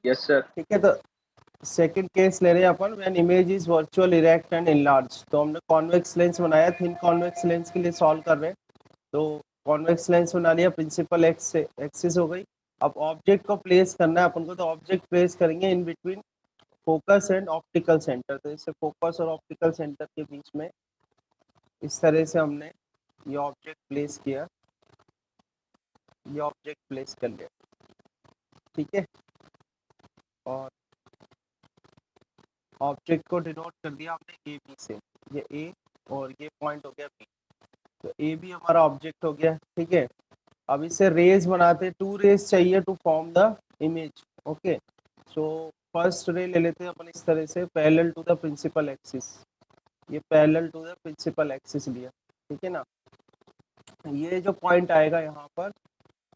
Yes sir. ठीक है, तो सेकंड केस ले रहे हैं अपन, when image is virtual erect and enlarge. तो हमने कॉन्वेक्स लेंस बनाया, थिन कॉन्वेक्स लेंस के लिए सॉल्व कर रहे हैं। तो कॉन्वेक्स लेंस बना लिया, प्रिंसिपल एक्सिस हो गई। अब ऑब्जेक्ट को प्लेस करना है अपन को, तो ऑब्जेक्ट प्लेस करेंगे in between focus and optical centre. तो इससे फोकस और ऑप्टिकल सेंटर के बीच में इस तरह से हमने ये ऑब्जेक्ट प्लेस किया, ये ऑब्जेक्ट प्लेस कर लिया। ठीक है, और ऑब्जेक्ट को डिनोट कर दिया हमने ए बी से, ये ए और ये पॉइंट हो गया बी। तो ए बी हमारा ऑब्जेक्ट हो गया। ठीक है, अब इसे रेज बनाते, 2 रेज चाहिए to form the image. Okay, so first ray ले लेते हैं अपन इस तरह से, parallel to the principal axis. ये parallel to the principal axis लिया। ठीक है ना, ये जो पॉइंट आएगा यहाँ पर,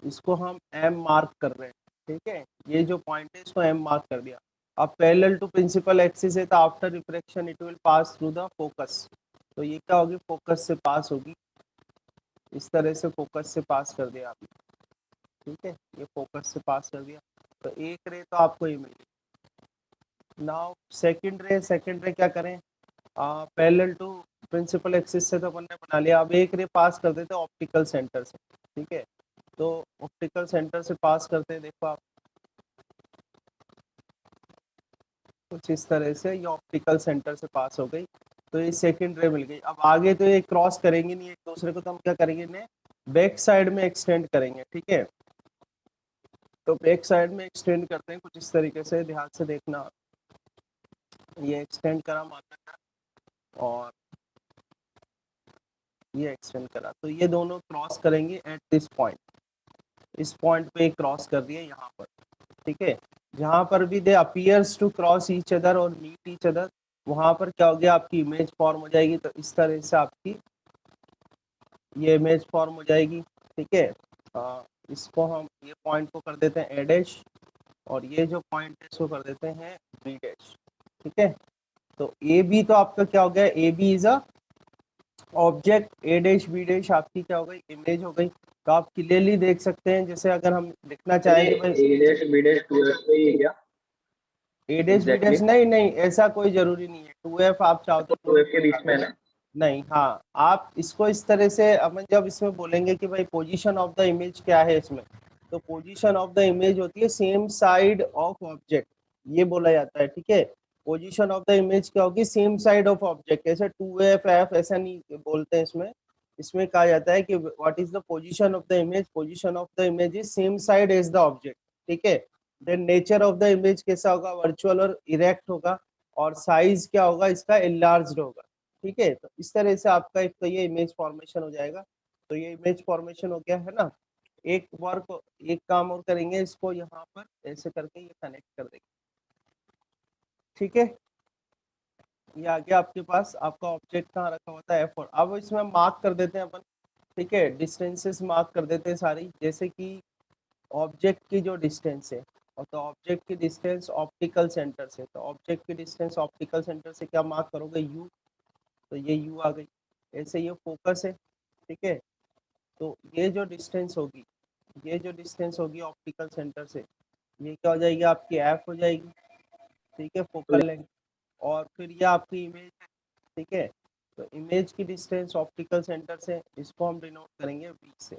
इसको हम एम मार्क कर रहे हैं। ठीक है, ये जो पॉइंट है इसको एम मार्क कर दिया। अब पैरेलल टू प्रिंसिपल एक्सिस है, तो after refraction it will pass through the focus. तो ये क्या होगी, फोकस से पास होगी। इस तरह से फोकस से पास कर दिया आपने। ठीक है, ये फोकस से पास कर दिया, तो एक रे तो आपको ये मिली। नाउ सेकंड रे क्या करें, पैरेलल टू प्रिंसिपल एक्सिस से तो अपन ने बना लिया। अब एक रे पास कर देते हैं ऑप्टिकल सेंटर से। ठीक है, तो ऑप्टिकल सेंटर से पास करते हैं, देखो आप कुछ इस तरह से, ये ऑप्टिकल सेंटर से पास हो गई। तो ये सेकंड रे मिल गई। अब आगे तो ये क्रॉस करेंगे नहीं एक दूसरे को, तो हम क्या करेंगे, इन्हें बैक साइड में एक्सटेंड करेंगे। ठीक है, तो बैक साइड में एक्सटेंड करते हैं कुछ इस तरीके से, ध्यान से देखना। ये एक्सटेंड करा मार्कर और ये एक्सटेंड करा, तो ये दोनों क्रॉस करेंगे एट दिस पॉइंट। इस पॉइंट पे क्रॉस कर दिए यहाँ पर। ठीक है, जहाँ पर भी they appears to cross each other और मीट ईच अदर, वहाँ पर क्या हो गया, आपकी इमेज फॉर्म हो जाएगी। तो इस तरह से आपकी ये इमेज फॉर्म हो जाएगी। ठीक है, इसको हम ये पॉइंट को कर देते हैं ए डैश, और ये जो पॉइंट है इसको कर देते हैं बी डैश। ठीक है, तो ए बी तो आपका क्या हो गया, A B is a object, A dash B dash आपकी क्या हो गई, इमेज हो गई। तो आप क्लियरली देख सकते हैं, जैसे अगर हम लिखना चाहेंगे भाई ए डैश बी डैश 2f पे ही है क्या? ए डैश बी एग्जैक्टली डैश, नहीं नहीं ऐसा कोई जरूरी नहीं है। 2f आप चाहो तो 2f 2f के बीच में है ना? नहीं, हाँ आप इसको इस तरह से, अपन जब इसमें बोलेंगे कि भाई पोजीशन ऑफ द इमेज क्या है इसमें, तो पोजीशन ऑफ द इमेज होती है सेम साइड ऑफ ऑब्जेक्ट, ये बोला जाता है। ठीक है, पोजीशन ऑफ द इमेज क्या होगी, सेम साइड ऑफ ऑब्जेक्ट। ऐसे 2f f ऐसा नहीं बोलते हैं इसमें। इसमें कहा जाता है कि what is the position of the image, position of the image is same side as the object. ठीक है, then nature of the image कैसा होगा, वर्चुअल और इरेक्ट होगा, और साइज क्या होगा इसका, इनलार्ज्ड होगा। ठीक है, तो इस तरह से आपका एक तो ये इमेज फॉर्मेशन हो जाएगा। तो ये इमेज फॉर्मेशन हो गया है ना। एक वर्क, एक काम और करेंगे, इसको यहाँ पर ऐसे करके ये कनेक्ट कर देंगे। ठीक है, ये आ गया आपके पास, आपका ऑब्जेक्ट कहाँ रखा होता है F4। अब इसमें मार्क कर देते हैं अपन। ठीक है, डिस्टेंसेस मार्क कर देते हैं सारी, जैसे कि ऑब्जेक्ट की जो डिस्टेंस है, और तो ऑब्जेक्ट की डिस्टेंस ऑप्टिकल सेंटर से, तो ऑब्जेक्ट की डिस्टेंस ऑप्टिकल सेंटर से क्या मार्क करोगे, यू। तो ये यू आ गई। ऐसे ये फोकस है। ठीक है, तो ये जो डिस्टेंस होगी, ये जो डिस्टेंस होगी ऑप्टिकल सेंटर से, ये क्या हो जाएगी, आपकी एफ हो जाएगी। ठीक है, फोकल लेंथ। और फिर ये आपकी इमेज है। ठीक है, तो इमेज की डिस्टेंस ऑप्टिकल सेंटर से, इसको हम डिनोट करेंगे वी से।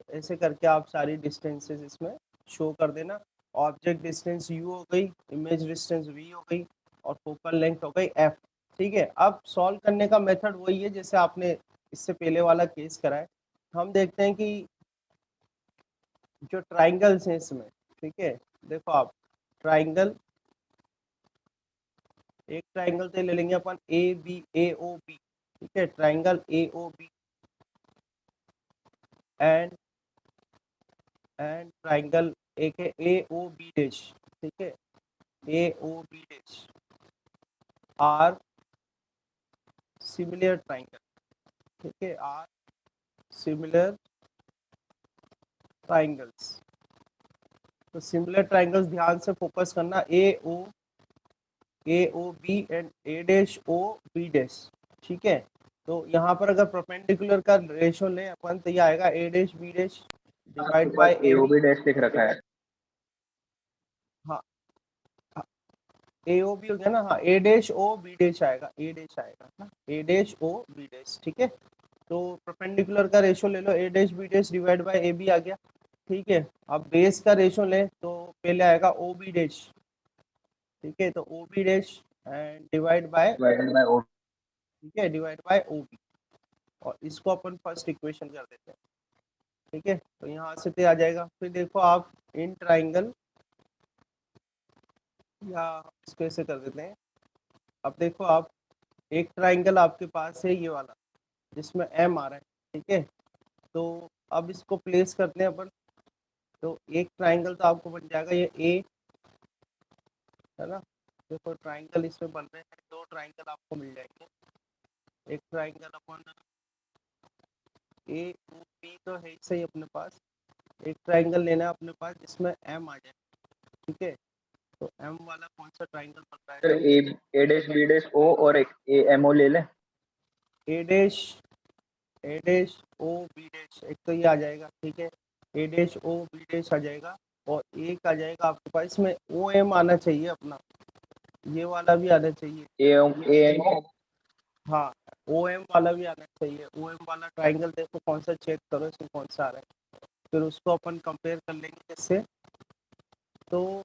ऐसे करके आप सारी डिस्टेंसेस इसमें शो कर देना। ऑब्जेक्ट डिस्टेंस यू हो गई, इमेज डिस्टेंस वी हो गई, और फोकल लेंथ हो गई एफ। ठीक है, अब सॉल्व करने का मेथड वही है जैसे आपने इससे पहले वाला केस करा है। हम देखते हैं कि जो ट्राइंगल्स हैं इसमें, ठीक है, देखो आप ट्राइंगल, एक ट्राइंगल तो ले लेंगे अपन A B A O B. ठीक है, triangle A O B and triangle एक है ए ओ बी डैश। ठीक है, A O B dash are similar triangle. ठीक है, आर सिमिलर ट्राइंगल्स। तो सिमिलर ट्राइंगल्स ध्यान से फोकस करना, A O B and A dash O B dash. ठीक है, तो यहाँ पर अगर परपेंडिकुलर का रेशो लें अपन, तो ये आएगा ए डैश बी डैश आपके डिवाइड पास by A B. A O B dash लिख रखा है। हाँ, ए ओ बी हो गया ना, हाँ A dash O B dash आएगा, ए डैश आएगा ना, A dash O B dash, ठीक है। तो परपेंडिकुलर का रेशो ले लो, A dash B dash divide by A B आ गया, ठीक है। अब बेस का रेशो ले तो पहले आएगा ओ बी डैश, ठीक है, तो O B dash and divide by, divided by O. ठीक है, डिवाइड बाय ओ बी, और इसको अपन फर्स्ट इक्वेशन कर देते हैं, ठीक है। तो यहाँ से पे आ जाएगा। फिर देखो आप इन ट्राइंगल, या इसको ऐसे कर देते हैं। अब देखो आप, एक ट्राइंगल आपके पास है ये वाला जिसमें एम आ रहा है, ठीक है। तो अब इसको प्लेस करते हैं अपन। तो एक ट्राइंगल तो आपको बन जाएगा ये ए, है ना। देखो ट्राइंगल इसमें बन रहे हैं, दो ट्राइंगल आपको मिल जाएंगे। एक ट्राइंगल अपन ए ओ बी तो है ही सही अपने पास, एक ट्राइंगल लेना है अपने पास जिसमें एम आ जाए, ठीक है। तो एम वाला कौन सा ट्राइंगल बन रहा सर है? A dash B dash O और एक ए एम ओ ले लें। ए dash, A dash O B dash, एक तो ये आ जाएगा, ठीक है। A dash O B dash आ जाएगा, और एक आ जाएगा आपके पास, इसमें ओ एम आना चाहिए अपना, ये वाला भी आना चाहिए। A M O. हाँ, ओ एम वाला भी आना चाहिए। ओ एम वाला ट्राइंगल देखो कौन सा, चेक करो इसमें कौन सा आ रहा है, फिर उसको अपन कंपेयर कर लेंगे इससे। तो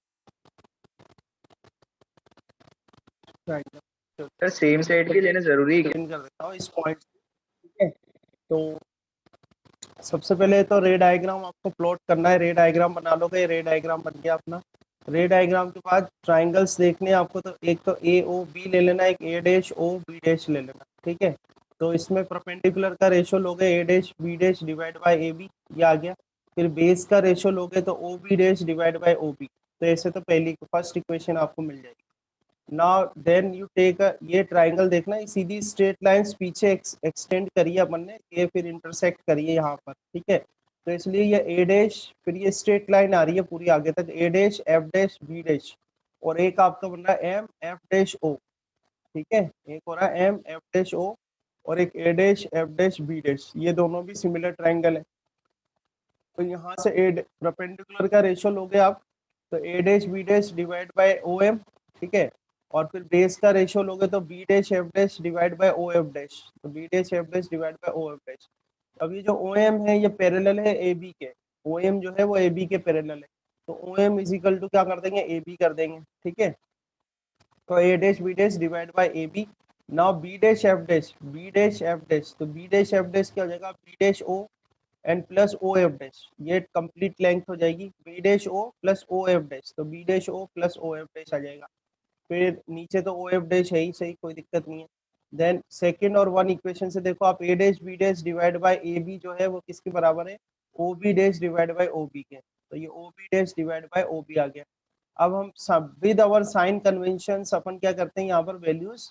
ट्राइंगल सर सेम साइड के लेना जरूरी है क्या? कर देता हूँ इस पॉइंट, ठीक है। तो सबसे पहले तो रे डायग्राम आपको प्लॉट करना है, रे डायग्राम बना लोगे, रे डायग्राम बन गया अपना। रे डायग्राम के बाद ट्राइंगल्स देखने हैं आपको, तो एक तो ए ओ बी ले लेना, एक A dash O B dash ले लेना, ठीक है। तो इसमें परपेंडिकुलर का रेशो लोगे A dash B dash divide by A B, ये आ गया। फिर बेस का रेशो लोगे तो O B dash divide by O B, तो ऐसे तो पहली फर्स्ट इक्वेशन आपको मिल जाएगी। नाउ देन यू टेक ये ट्राइंगल देखना, ये सीधी स्ट्रेट लाइंस पीछे एक्सटेंड करिए अपन ने, ये फिर इंटरसेक्ट करिए यहाँ पर, ठीक है। तो इसलिए ये ए डैश, फिर ये स्ट्रेट लाइन आ रही है पूरी आगे तक, A dash F dash B dash, और एक आपका बन रहा है एम एफ डैश ओ, ठीक है। एक हो रहा है एम एफ डैश ओ, और एक A dash F dash B dash, ये दोनों भी सिमिलर ट्राइंगल है। तो यहाँ से ए परपेंडिकुलर का रेशो लोगे आप, तो A dash B dash divide by O M, ठीक है। और फिर बेस का रेशो लोगे तो B dash F dash divide by O F dash, तो B dash F dash divide by O F dash. अब ये जो ओ एम है ये पैरेलल है ए बी के, ओ एम जो है वो ए बी के पैरेलल है, तो O M is equal to क्या कर देंगे, ए बी कर देंगे, ठीक है। तो A dash B dash divide by A B. Now B dash F dash, B dash F dash, तो बी डैश एफ डैश क्या हो जाएगा, B dash O and plus O F dash, ये कंप्लीट लेंथ हो जाएगी, B dash O plus O F dash, तो B dash O plus O F dash आ जाएगा। फिर नीचे तो ओ एफ डैश है ही सही, कोई दिक्कत नहीं है। देन सेकंड और वन इक्वेशन से देखो आप, A dash B dash divide by A B जो है वो किसके बराबर है, O B dash divide by O B के, तो ये O B dash divide by O B आ गया। अब हम सब विद अवर साइन कन्वेंशन अपन क्या करते हैं, यहाँ पर वैल्यूज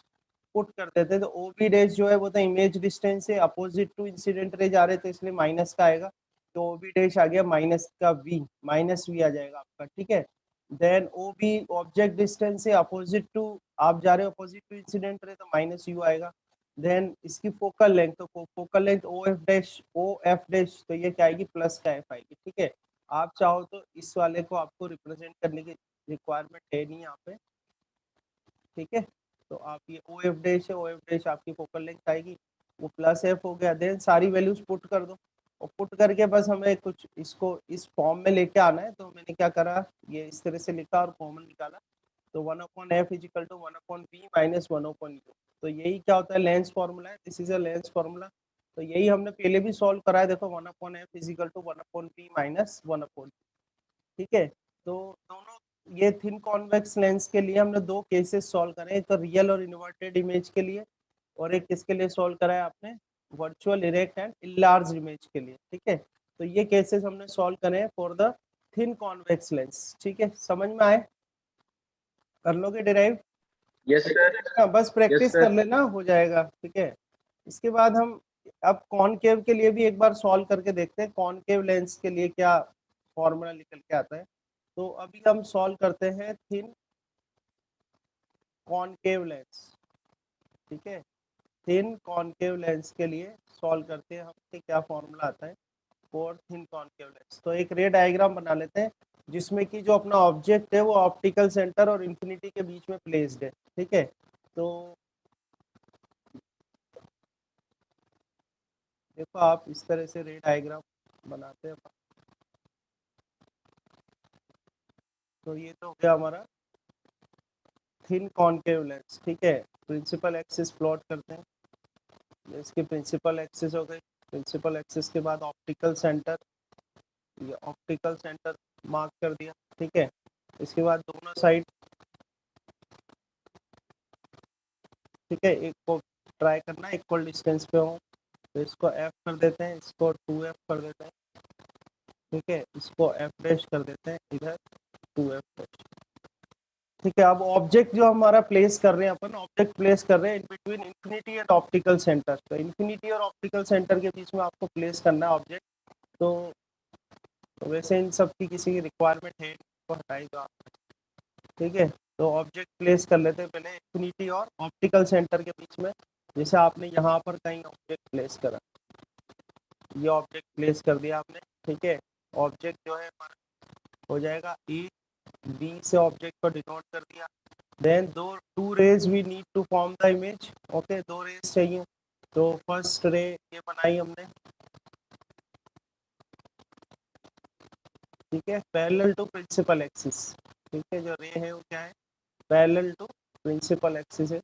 पुट कर देते हैं। तो ओ बी डैश जो है वो तो इमेज डिस्टेंस से अपोजिट टू इंसिडेंट रे जा रहे थे, इसलिए माइनस का आएगा, तो ओ बी डैश आ गया माइनस का वी, माइनस वी आ जाएगा आपका, ठीक है। Then O B object distance से अपोजिट टू, आप जा रहे हो अपोजिट टू इंसिडेंट रे, तो माइनस यू आएगा। देन इसकी फोकल लेंथ, तो focal length O F dash, O F dash, तो ये क्या आएगी, प्लस का एफ आएगी, ठीक है। आप चाहो तो इस वाले को आपको रिप्रेजेंट करने की रिक्वायरमेंट है नहीं यहाँ पे, ठीक है। तो आप ये ओ एफ डैश है, ओ एफ डैश आपकी फोकल लेंथ आएगी, वो प्लस एफ हो गया। देन सारी वैल्यूज पुट कर दो, और पुट करके बस हमें कुछ इसको इस फॉर्म में लेके आना है। तो मैंने क्या करा, ये इस तरह से लिखा और कॉमन निकाला। तो 1/f is equal to 1/b minus 1/u, तो यही क्या होता है, लेंस फॉर्मूला है, this is a lens formula. तो यही हमने पहले भी सॉल्व करा है, देखो 1/f is equal to 1/b minus 1/u, ठीक है। तो दोनों ये थिन कॉन्वेक्स लेंस के लिए हमने दो केसेस सॉल्व करे, एक तो रियल और इन्वर्टेड इमेज के लिए, और एक किसके लिए सॉल्व करा है आपने, वर्चुअल इरेक्ट एंड इलार्ज इमेज के लिए, ठीक है। तो ये केसेस हमने सॉल्व करे हैं for the thin convex lens, ठीक है। समझ में आए, कर लोगे डिराइव? Yes sir. हाँ, बस यस प्रैक्टिस कर सर। लेना, हो जाएगा, ठीक है। इसके बाद हम अब कॉनकेव के लिए भी एक बार सॉल्व करके देखते हैं, कॉनकेव लेंस के लिए क्या फॉर्मूला निकल के आता है। तो अभी हम सॉल्व करते हैं थिन कॉनकेव लेंस, ठीक है। थिन कॉनकेव लेंस के लिए सॉल्व करते हैं हम कि क्या फॉर्मूला आता है फॉर थिन कॉनकेव लेंस। तो एक रे डायग्राम बना लेते हैं, जिसमें कि जो अपना ऑब्जेक्ट है वो ऑप्टिकल सेंटर और इन्फिनिटी के बीच में प्लेस्ड है, ठीक है। तो देखो आप इस तरह से रे डायग्राम बनाते हैं। तो ये तो हो गया हमारा थिन कॉनकेव लेंस, ठीक है। प्रिंसिपल एक्सिस प्लॉट करते हैं, इसकी प्रिंसिपल एक्सिस हो गई। प्रिंसिपल एक्सिस के बाद ऑप्टिकल सेंटर, ये ऑप्टिकल सेंटर मार्क कर दिया, ठीक है। इसके बाद दोनों साइड, ठीक है, एक को ट्राई करना इक्वल डिस्टेंस पे हो, तो इसको एफ कर देते हैं, इसको 2f कर देते हैं, ठीक है। इसको एफ डैश कर देते हैं, इधर 2f डैश, ठीक है। अब ऑब्जेक्ट जो हमारा प्लेस कर रहे हैं अपन, ऑब्जेक्ट प्लेस कर रहे हैं in between infinity and optical centre. तो इन्फिनिटी और ऑप्टिकल सेंटर के बीच में आपको प्लेस करना है ऑब्जेक्ट। तो वैसे इन सब की किसी की रिक्वायरमेंट है तो हटाई दो आप, ठीक है। तो ऑब्जेक्ट प्लेस कर लेते हैं पहले इन्फिनिटी और ऑप्टिकल सेंटर के बीच में। जैसे आपने यहाँ पर कहीं ऑब्जेक्ट प्लेस करा, ये ऑब्जेक्ट प्लेस कर दिया आपने, ठीक है। ऑब्जेक्ट जो है हमारा हो जाएगा ए बी से ऑब्जेक्ट को डिनोट कर दिया। Then two rays we need to form the image, okay, दो रेज चाहिए। तो फर्स्ट रे ये बनाई हमने, ठीक है, पैरेलल टू प्रिंसिपल एक्सिस, ठीक है। जो रे है वो क्या है, पैरेलल टू प्रिंसिपल एक्सिस है,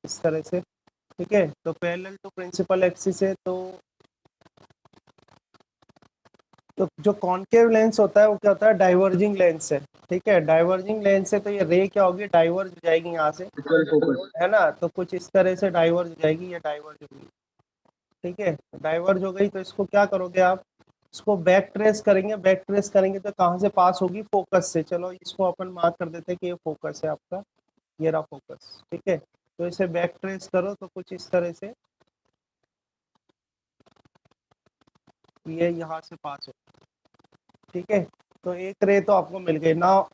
इस तरह से, ठीक है। तो पैरेलल टू प्रिंसिपल एक्सिस है, तो जो कॉनकेव लेंस होता है वो क्या होता है, डाइवर्जिंग लेंस है, ठीक है। डाइवर्जिंग लेंस है, तो ये रे क्या होगी, डाइवर्ज हो जाएगी यहाँ से, इक्वल फोकस। है ना। तो कुछ इस तरह से डाइवर्ज हो जाएगी, ये डाइवर्ज होगी, ठीक है। डाइवर्ज हो गई तो इसको क्या करोगे आप, इसको बैक ट्रेस करेंगे। बैक ट्रेस करेंगे तो कहाँ से पास होगी, फोकस से। चलो इसको अपन मार्क कर देते हैं कि ये फोकस है आपका, ये रहा फोकस, ठीक है। तो इसे बैक ट्रेस करो तो कुछ इस तरह से ये यहाँ से पास हो, ठीक है। तो एक रे तो आपको मिल गई। Now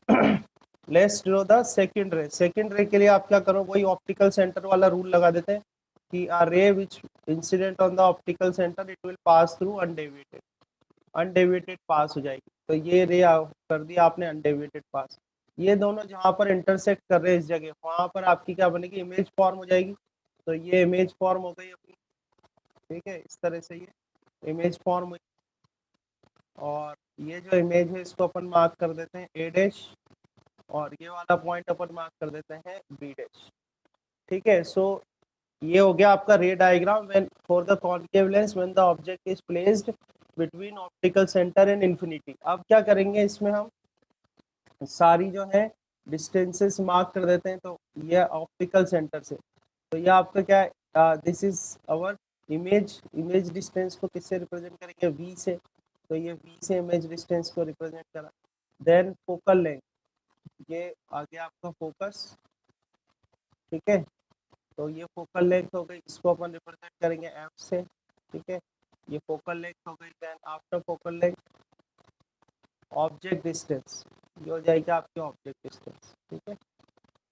let's draw the second रे। सेकंड रे के लिए आप क्या करो, वही ऑप्टिकल सेंटर वाला रूल लगा देते हैं कि a ray which incident on the optical center it will pass through undeviated, undeviated pass हो जाएगी। तो ये रे कर दिया आपने अनडेविएटेड पास। ये दोनों जहाँ पर इंटरसेक्ट कर रहे हैं इस जगह, वहाँ पर आपकी क्या बनेगी, इमेज फॉर्म हो जाएगी। तो ये इमेज फॉर्म हो गई अपनी, ठीक है। इस तरह से ये इमेज फॉर्म हुई, और ये जो इमेज है इसको अपन मार्क कर देते हैं ए डैश, और ये वाला पॉइंट अपन मार्क कर देते हैं बी डैश, ठीक है। सो ये हो गया आपका रे diagram when for the concave lens when the object is placed between optical centre and infinity. अब क्या करेंगे इसमें, हम सारी जो है डिस्टेंसेस मार्क कर देते हैं। तो ये ऑप्टिकल सेंटर से, तो ये आपका क्या है, this is our image. Image distance को किससे रिप्रेजेंट करेंगे, वी से। तो ये वी से इमेज डिस्टेंस को रिप्रेजेंट करा। देन फोकल लेंथ, ये आ गया आपका फोकस, ठीक है। तो ये फोकल लेंथ हो गई, इसको अपन रिप्रेजेंट करेंगे एफ से, ठीक है। ये फोकल लेंथ हो गई। Then after focal length object distance, ये हो जाएगी आपकी ऑब्जेक्ट डिस्टेंस, ठीक है।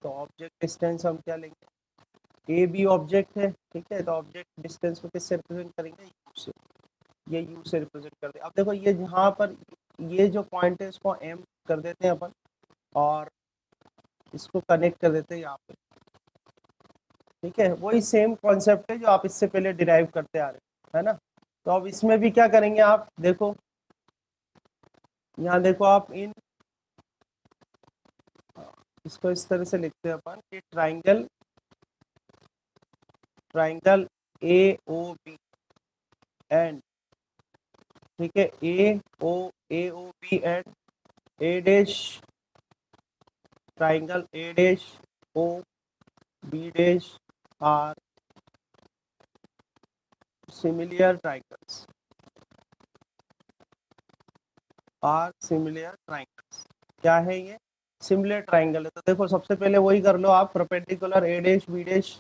तो ऑब्जेक्ट डिस्टेंस हम क्या लेंगे, ए बी ऑब्जेक्ट है, ठीक है। तो ऑब्जेक्ट डिस्टेंस को किससे रिप्रेजेंट करेंगे, यू से। ये यू से रिप्रेजेंट कर दे। अब देखो ये यहाँ पर ये जो पॉइंट है इसको एम कर देते हैं अपन, और इसको कनेक्ट कर देते हैं यहाँ पे, ठीक है। वही सेम कॉन्सेप्ट है जो आप इससे पहले डिराइव करते आ रहे हैं, है ना। तो अब इसमें भी क्या करेंगे आप, देखो यहाँ देखो आप इन, इसको इस तरह से लिखते हैं अपन कि triangle, triangle A O B and, ठीक है, A O B and A dash, triangle A dash O B dash are similar triangles, are similar triangles. क्या है ये, सिमिलर ट्राइंगल है। तो देखो सबसे पहले वही कर लो आप, perpendicular A dash B dash,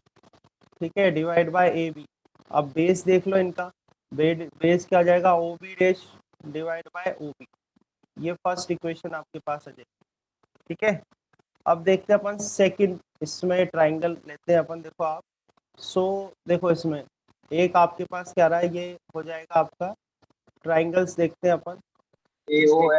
ठीक है, डिवाइड बाय ए बी। अब बेस देख लो इनका, बेस क्या आ जाएगा, O B dash divide by O B. ये फर्स्ट इक्वेशन आपके पास आ जाएगी, ठीक है। अब देखते हैं अपन सेकंड, इसमें ट्राइंगल लेते हैं अपन। देखो आप, सो देखो इसमें एक आपके पास क्या रहा है, ये हो जाएगा आपका ट्राइंगल्स देखते हैं अपन। ए ओ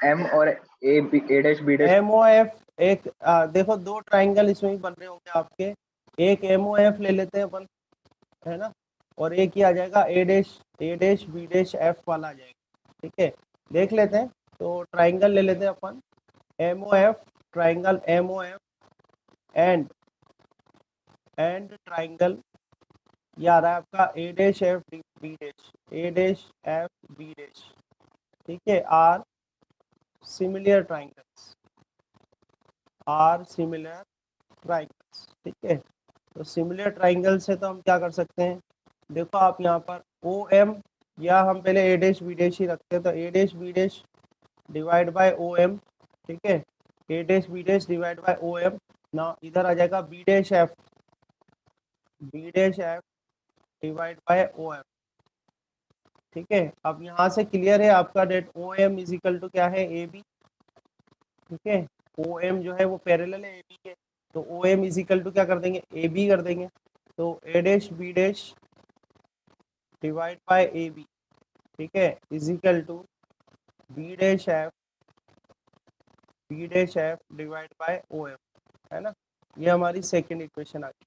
एम और ए डैश बी डैश। MOF एक देखो दो ट्राइंगल इसमें भी बन रहे होंगे आपके, एक MOF ले लेते हैं अपन, है ना, और एक ही आ जाएगा A dash B dash F वाला आ जाएगा। ठीक है, देख लेते हैं। तो ट्राइंगल ले लेते हैं अपन, MOF, triangle MOF and triangle, ये आ रहा है आपका A dash F B dash, A dash F B dash. ठीक है, are similar triangles, are similar triangles. ठीक है, तो सिमिलर ट्राइंगल से तो हम क्या कर सकते हैं, देखो आप यहाँ पर ओ एम, या हम पहले ए डैश बी डैश ही रखते हैं, तो A dash B dash divide by O M. ठीक है, A dash B dash divide by O M. ना इधर आ जाएगा B dash F, B dash F divide by O M. ठीक है, अब यहाँ से क्लियर है आपका that O M is equal to क्या है, ए बी। ठीक है, ओ एम जो है वो पैरेलल है ए बी के, तो O M is equal to क्या कर देंगे, ए बी कर देंगे। तो A dash B dash divide by A B, ठीक है, is equal to B dash F, B dash F divide by O M, है ना। ये हमारी सेकेंड इक्वेशन आ गई।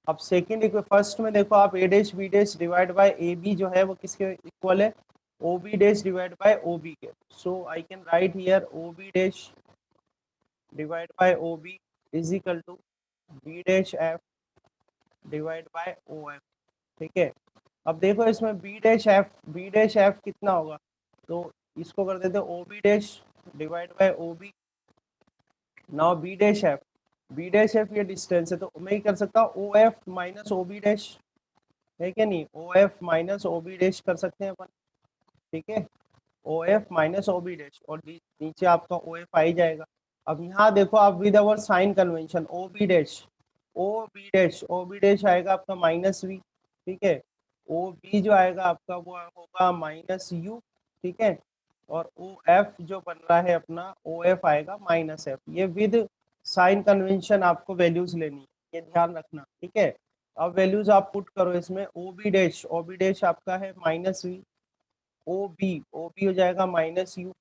अब सेकेंड फर्स्ट में देखो आप A dash B dash divide by A B जो है वो किसके इक्वल है, O B dash divide by O B के। So I can write here O B dash divide by O B is equal to B dash F divide by O F. ठीक है, अब देखो इसमें बी डैश एफ कितना होगा, तो इसको कर देते O B dash divide by O B. Now B dash F ये डिस्टेंस है, तो मैं ही कर सकता हूँ O F minus O B dash, है क्या नहीं, O F minus O B dash कर सकते हैं अपन। ठीक है, O F minus O B dash, और नीचे आपका ओ एफ आ ही जाएगा। अब यहाँ देखो आप with our sign convention O B dash आएगा आपका माइनस वी। ठीक है, ओ बी जो आएगा आपका वो होगा माइनस यू। ठीक है, और ओ एफ जो बन रहा है अपना ओ एफ आएगा माइनस एफ। ये विद साइन कन्वेंशन आपको वैल्यूज लेनी है, ये ध्यान रखना। ठीक है, अब वैल्यूज आप पुट करो इसमें, ओ बी डैश आपका है माइनस वी, ओ बी हो जाएगा माइनस यू।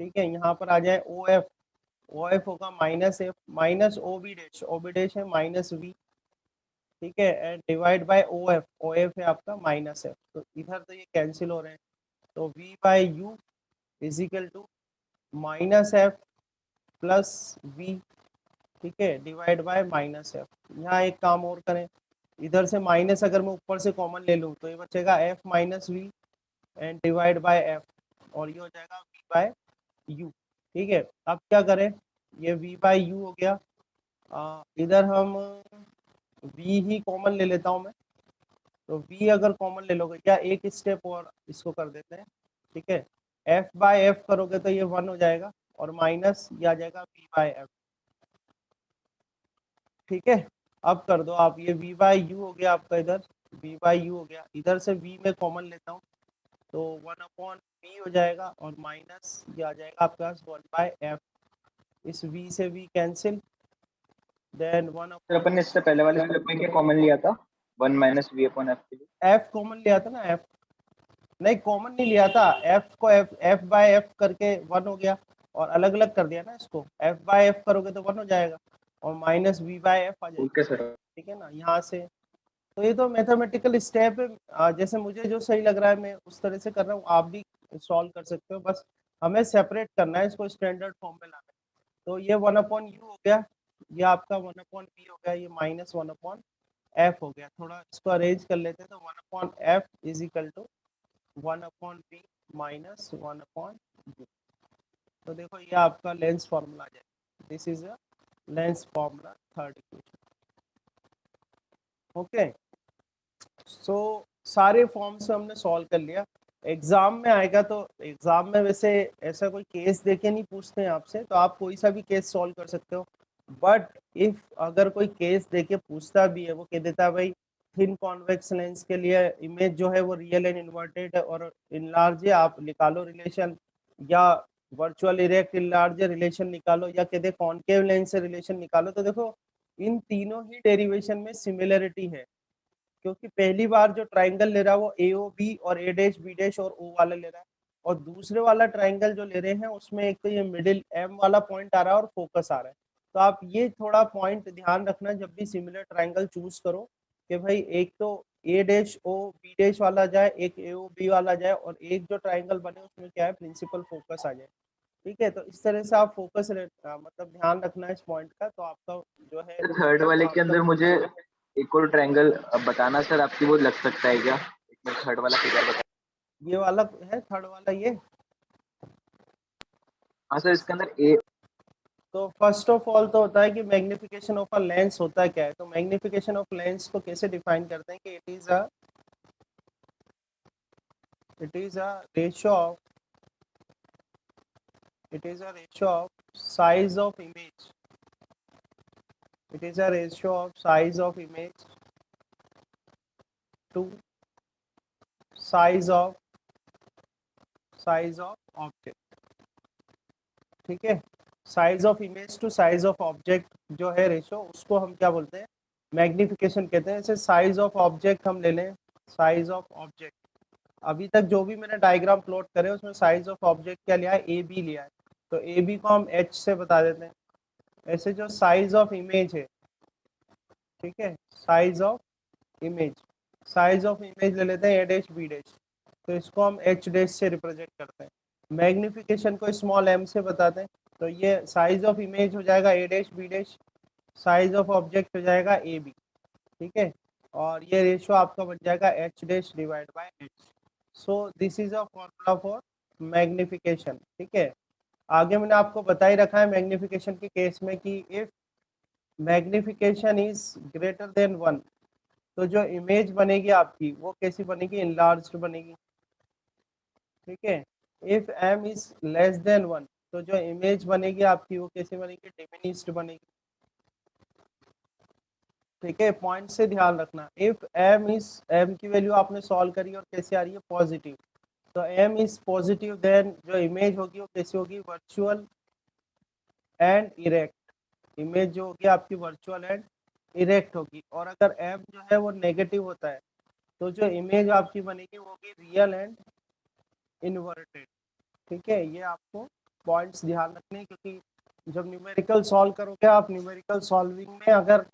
ठीक है, यहाँ पर आ जाए ओ एफ होगा minus F, minus O B dash है माइनस वी। ठीक है, and divide by O F है आपका माइनस एफ, तो इधर तो ये कैंसिल हो रहे हैं, तो V by U is equal to minus F plus V. ठीक है, डिवाइड बाय माइनस एफ। यहाँ एक काम और करें, इधर से माइनस अगर मैं ऊपर से कॉमन ले लूँ तो ये बचेगा F minus V and divide by F, और ये हो जाएगा वी बाय यू। ठीक है, अब क्या करें, ये वी बाय यू हो गया, इधर हम वी ही कॉमन ले लेता हूँ मैं, तो वी अगर कॉमन ले लोगे, या एक स्टेप और इसको कर देते हैं। ठीक है, एफ बाय एफ करोगे तो ये 1 हो जाएगा, और माइनस ये आ जाएगा वी बाय एफ। ठीक है, अब कर दो आप, ये वी बाय यू हो गया आपका, इधर वी बाय यू हो गया, इधर से वी में कॉमन लेता हूँ तो 1 अपॉन वी हो जाएगा, और माइनस ये आ जाएगा आपके पास 1 बाय एफ। इस वी से वी कैंसिल, देन 1 सर अपन ने इससे पहले वाले स्टेप में क्या कॉमन लिया था, 1 माइनस वी अपॉन एफ के लिए। एफ कॉमन लिया था ना, एफ नहीं कॉमन नहीं लिया था, एफ को एफ बाय एफ करके 1 हो गया, और अलग अलग कर दिया ना इसको, एफ बाय एफ करोगे तो 1 हो जाएगा, और माइनस वी बाय एफ आ जाएगा। Okay sir. ठीक है ना, यहाँ से तो ये तो मैथमेटिकल स्टेप है, जैसे मुझे जो सही लग रहा है मैं उस तरह से कर रहा हूँ, आप भी सॉल्व कर सकते हो, बस हमें सेपरेट करना है, इसको स्टैंडर्ड फॉर्म में लाना है। तो ये 1 अपॉन यू हो गया, ये आपका 1 अपॉन बी हो गया, ये माइनस 1 अपॉन एफ हो गया। थोड़ा इसको अरेंज कर लेते हैं, तो 1 upon F is equal to 1 upon B minus 1 upon U. तो देखो ये आपका लेंस फॉर्मूला आ जाएगा, this is a lens formula, third equation. Okay, so सारे फॉर्म्स में हमने सॉल्व कर लिया। एग्जाम में आएगा तो एग्जाम में वैसे ऐसा कोई केस देके नहीं पूछते हैं आपसे, तो आप कोई सा भी केस सॉल्व कर सकते हो, बट इफ अगर कोई केस देके पूछता भी है, वो कह देता है भाई थिन कॉन्वेक्स लेंस के लिए इमेज जो है वो रियल एंड इन्वर्टेड है, और इनलार्ज आप निकालो रिलेशन, या वर्चुअल इरेक्ट इनलार्ज रिलेशन निकालो, या कहते कॉनकेव लेंस से रिलेशन निकालो, तो देखो इन तीनों ही डेरिवेशन में सिमिलरिटी है, क्योंकि पहली बार जो ट्राइंगल ले रहा है वो ए ओ बी और ए डैश बी डैश और ओ वाला ले रहा है, और दूसरे वाला ट्राइंगल जो ले रहे हैं उसमें एक तो ये मिडिल एम वाला पॉइंट आ रहा है और फोकस आ रहा है। तो आप ये थोड़ा पॉइंट ध्यान रखना जब भी सिमिलर ट्राइंगल चूज करो कि भाई एक तो A dash O B dash वाला जाए, एक ए ओ बी वाला जाए, और एक जो ट्राइंगल बने उसमें क्या है प्रिंसिपल फोकस आ जाए। ठीक है, तो इस तरह से आप फोकस मतलब ध्यान रखना है इस पॉइंट का, तो आपका जो है थर्ड वाले के अंदर मुझे एक और ट्रायंगल बताना सर, आपकी वो लग सकता है क्या? एक मिनट, थर्ड वाला फिगर बता। ये वाला है थर्ड वाला ये। हाँ सर, इसके अंदर ए। तो फर्स्ट ऑफ ऑल तो होता है कि मैग्निफिकेशन ऑफ अ लेंस होता क्या है। तो मैग्निफिकेशन ऑफ लेंस को कैसे डिफाइन करते हैं कि it is a ratio of size of image. It is a ratio of size of image to size of object। ठीक है, size of image to size of object जो है ratio, उसको हम क्या बोलते हैं, मैग्निफिकेशन कहते हैं। जैसे साइज ऑफ ऑब्जेक्ट हम ले लें, साइज ऑफ ऑब्जेक्ट, अभी तक जो भी मैंने डायग्राम प्लॉट करे उसमें साइज ऑफ ऑब्जेक्ट क्या लिया है, ए बी लिया है। तो ए बी को हम एच से बता देते हैं। ऐसे जो साइज ऑफ इमेज है, ठीक है, साइज ऑफ इमेज ले लेते हैं ए डैश बी डैश, तो इसको हम एच डैश से रिप्रेजेंट करते हैं। मैग्निफिकेशन को स्मॉल एम से बताते हैं। तो ये साइज ऑफ इमेज हो जाएगा A dash B dash, size of object हो जाएगा ए बी। ठीक है, और ये रेशियो आपका बन जाएगा H dash divide by H. So this is a formula for magnification. ठीक है, आगे मैंने आपको बता ही रखा है मैग्निफिकेशन के केस में कि if magnification is greater than 1, तो जो इमेज बनेगी आपकी वो कैसी बनेगी, इनलार्ज्ड बनेगी। ठीक है, if m is less than 1, तो जो इमेज बनेगी आपकी वो कैसे बनेगी, डिमिनिश्ड बनेगी। ठीक है, पॉइंट से ध्यान रखना। इफ m की वैल्यू आपने सॉल्व करी और कैसे आ रही है, पॉजिटिव, तो m इज पॉजिटिव, देन जो इमेज होगी वो कैसी होगी, वर्चुअल एंड इरेक्ट। इमेज जो होगी आपकी वर्चुअल एंड इरेक्ट होगी। और अगर m जो है वो नेगेटिव होता है तो जो इमेज आपकी बनेगी वो होगी रियल एंड इन्वर्टेड। ठीक है, ये आपको पॉइंट्स ध्यान रखने हैं, क्योंकि जब न्यूमेरिकल सॉल्व करोगे आप, न्यूमेरिकल सॉल्विंग में अगर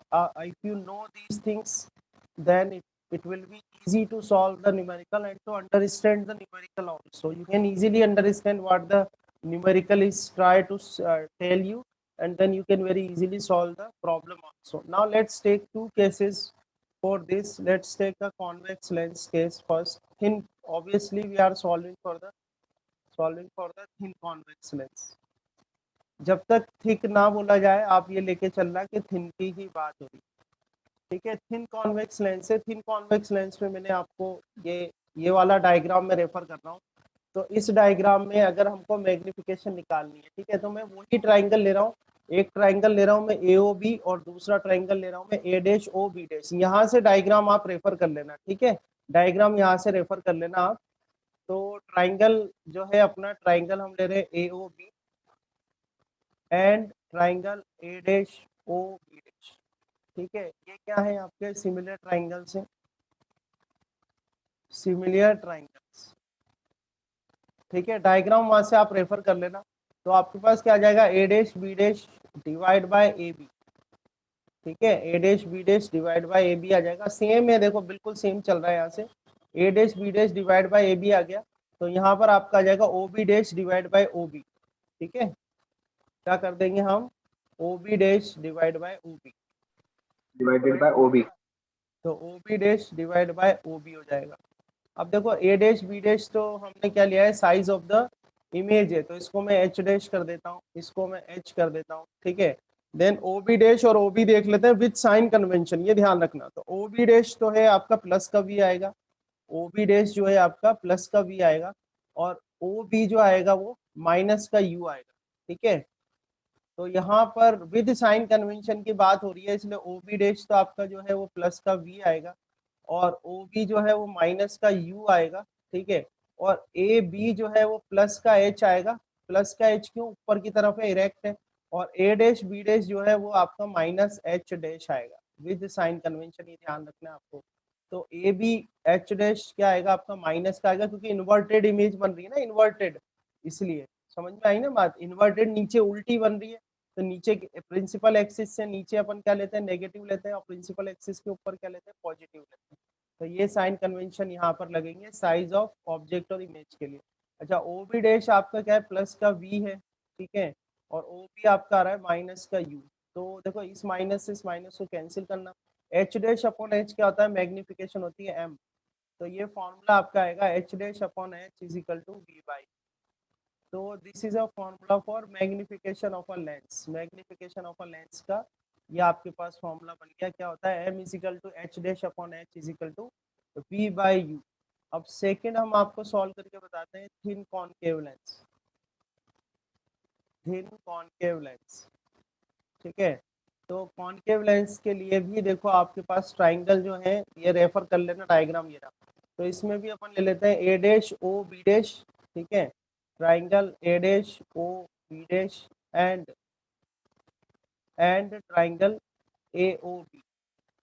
if you know these things then it will be easy to solve the numerical and to understand the numerical also. You can easily understand what the numerical is try to tell you, and then you can very easily solve the problem also. Now let's take two cases for this. Let's take a convex lens case first. Thin, obviously we are solving for the thin convex lens। जब तक thick ना बोला जाए आप ये लेके चलना कि थिन की ही बात हो रही। ठीक है, थिन कॉन्वेक्स लेंस है। थिन कॉन्वेक्स लेंस में मैंने आपको ये वाला डायग्राम में रेफर कर रहा हूँ। तो इस डायग्राम में अगर हमको मैग्निफिकेशन निकालनी है, ठीक है, तो मैं वही ट्राइंगल ले रहा हूँ। एक ट्राइंगल ले रहा हूँ मैं ए ओ बी, और दूसरा ट्राइंगल ले रहा हूँ मैं ए डैश ओ बी डैश। यहाँ से डायग्राम आप रेफर कर लेना। ठीक है, डायग्राम यहाँ से रेफर कर लेना आप। तो ट्राइंगल जो है अपना, ट्राइंगल हम ले रहे हैं A O B and triangle A dash O B dash. ठीक है, ये क्या है आपके सिमिलर ट्राइंगल्स हैं, सिमिलर ट्राइंगल्स। ठीक है, डायग्राम वहां से आप रेफर कर लेना। तो आपके पास क्या आ जाएगा, A dash B dash divide by A B. ठीक है, A dash B dash divide by A B आ जाएगा। सेम है, देखो बिल्कुल सेम चल रहा है। यहाँ से A dash B dash divide by A B आ गया, तो यहाँ पर आपका आ जाएगा O B dash divide by O B. ठीक है, क्या कर देंगे हम, O B dash divide by O B, divided by O B. तो O B dash divide by O B हो जाएगा। अब देखो ए डैश बी डैश तो हमने क्या लिया है, साइज ऑफ द इमेज है, तो इसको मैं एच डैश कर देता हूँ, इसको मैं एच कर देता हूँ। ठीक है, देन ओ बी डैश और ओ बी देख लेते हैं विद साइन कन्वेंशन, ये ध्यान रखना। तो ओ बी डैश तो है आपका प्लस का भी आएगा, ओ बी डैश जो है आपका प्लस का भी आएगा, और ओ बी जो आएगा वो माइनस का यू आएगा। ठीक है, तो यहाँ पर विद साइन कन्वेंशन की बात हो रही है, इसलिए ओ बी डैश तो आपका जो है वो प्लस का वी आएगा, और ओ बी जो है वो माइनस का यू आएगा। ठीक है, और ए बी जो है वो प्लस का एच आएगा। प्लस का एच क्यों, ऊपर की तरफ है, इरेक्ट है। और ए डैश बी डैश जो है वो आपका माइनस एच डैश आएगा विद साइन कन्वेंशन, ये ध्यान रखना है आपको। तो ए बी एच डैश क्या आएगा आपका माइनस का आएगा, क्योंकि इन्वर्टेड इमेज बन रही है ना, इन्वर्टेड, इसलिए समझ में आई ना बात। इन्वर्टेड नीचे उल्टी बन रही है, तो नीचे प्रिंसिपल एक्सिस से नीचे अपन क्या लेते हैं, नेगेटिव लेते हैं, और प्रिंसिपल एक्सिस के ऊपर क्या लेते हैं, पॉजिटिव लेते हैं। तो ये साइन कन्वेंशन यहाँ पर लगेंगे साइज ऑफ ऑब्जेक्ट और इमेज के लिए। अच्छा, ओ बी डैश आपका क्या है, प्लस का वी है, ठीक है, और ओ बी आपका आ रहा है माइनस का यू। तो देखो इस माइनस से इस माइनस को कैंसिल करना, एच डैश अपॉन एच क्या होता है, मैग्निफिकेशन होती है एम। तो ये फॉर्मूला आपका आएगा H dash upon H is equal to V by. तो this is a formula for magnification of a lens. Magnification of a lens का ये आपके पास फॉर्मूला बन गया, क्या होता है, M is equal to H dash upon H is equal to V by U. अब सेकंड हम आपको सॉल्व करके बताते हैं, thin concave lens, thin concave lens, ठीक है। तो कॉनकेव लेंस के लिए भी देखो आपके पास ट्राइंगल जो है, ये रेफर कर लेना डायग्राम ये रहा। तो इसमें भी अपन ले लेते हैं A dash O B dash, ठीक है, triangle A dash O B dash and triangle A O B,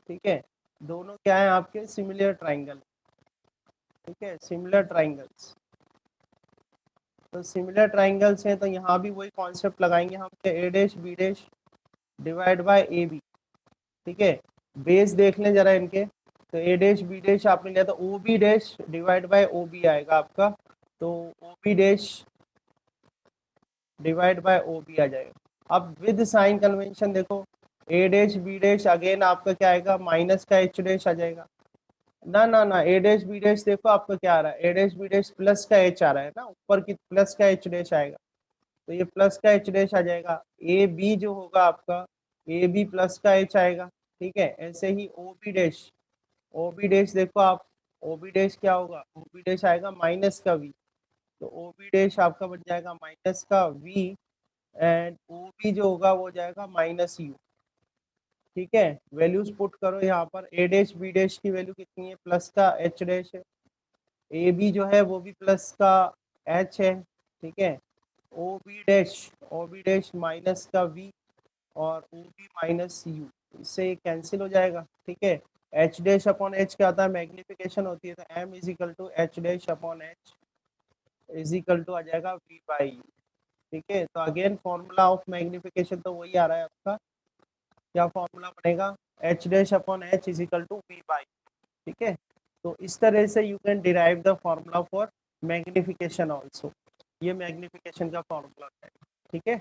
ठीक है। दोनों क्या है आपके, सिमिलर ट्राइंगल, ठीक है, सिमिलर ट्राइंगल्स। तो सिमिलर ट्राइंगल्स हैं, तो यहाँ भी वही कॉन्सेप्ट लगाएंगे हम, A dash B dash divide by A B, ठीक है। बेस देख लें जरा इनके, तो ए डैश बी डैश आपने लिया, तो O B dash divide by O B आएगा आपका, तो O B dash divide by O B आ जाएगा। अब विद साइन कन्वेंशन देखो, A dash B dash again आपका क्या आएगा, माइनस का एच डैश आ जाएगा। ना ना ना, ए डैश बी डैश देखो आपका क्या आ रहा है, A dash B dash plus का एच आ रहा है ना, ऊपर की प्लस का एच डैश आएगा, तो ये प्लस का एच डैश आ जाएगा। ए बी जो होगा आपका, ए बी प्लस का एच आएगा, ठीक है। ऐसे ही O B dash, O B dash देखो आप, ओ बी डैश क्या होगा, ओ बी डैश आएगा माइनस का वी, तो ओ बी डैश आपका बन जाएगा माइनस का वी, एंड ओ बी जो होगा वो जाएगा माइनस यू, ठीक है। वैल्यूज पुट करो यहाँ पर, ए डैश बी डैश की वैल्यू कितनी है, प्लस का एच डैश है, ए बी जो है वो भी प्लस का एच है, ठीक है। ओ बी डैश माइनस का वी और ओ बी माइनस यू, इससे कैंसिल हो जाएगा, ठीक है। एच डैश अपॉन एच क्या आता है, मैग्निफिकेशन होती है, तो M is equal to H dash upon H is equal to आ जाएगा वी बाई यू, ठीक है। तो अगेन फॉर्मूला ऑफ मैग्निफिकेशन तो वही आ रहा है आपका, क्या फॉर्मूला बनेगा, H dash upon H is equal to V by, ठीक है। तो इस तरह से you can derive the formula for magnification also, ये मैग्निफिकेशन का फॉर्मूला है, ठीक है।